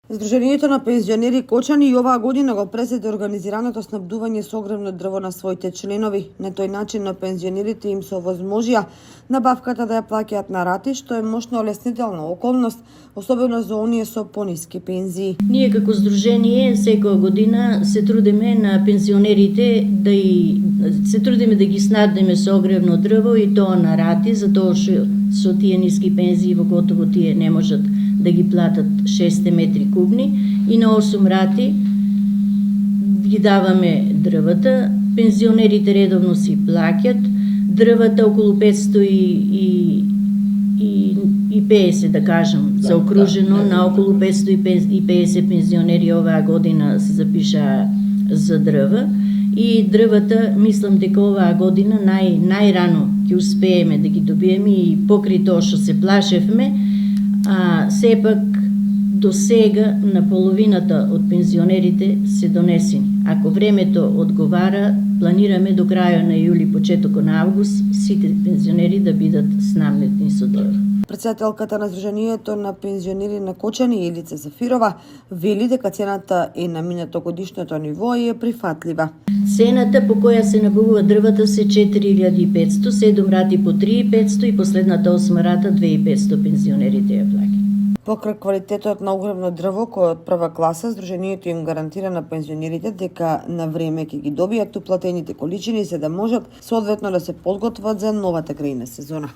Сдруженијето на пензионери Кочани и оваа година го презеде организираното снабдување со огревно дрво на своите членови. На тој начин на пензионерите им се овозможија набавката да ја плаќаат на рати, што е мощна олеснителна околност, особено за оние со пониски пензии. Ние како здружение секоја година се трудиме на пензионерите се трудиме да ги снабдиме со огревно дрво и тоа на рати, затоа што со тие ниски пензии во готово тие не можат да ги платат 6 метри кубни и на 8 рати ги даваме дрвата. Пензионерите редовно си плаќат дрвата, околу 550 да кажам, заокружено на околу 550 пензионери оваа година се запишаа за дрва. И дрвата, мислам дека оваа година најрано ќе успееме да ги добиеме и покри тоа што се плашевме, сепак до сега на половината од пензионерите се донесени. Ако времето одговара, планираме до крајот на јули, почетокот на август, сите пензионери да бидат снабдени со дрво. Претседателката на Сдруженијето на пензионери на Кочани Елица Зафирова вели дека цената е на минатогодишното ниво и е прифатлива. Цената по која се набавува дрвата се 4500, 7 рати по 3500 и последната 8 рата 2500 пензионерите ја плаќаат. Покрај квалитетот на огревно дрво кој од прва класа, Сдруженијето им гарантира на пензионерите дека на време ќе ги добијат уплатените количини за да можат соодветно да се подготват за новата грејна сезона.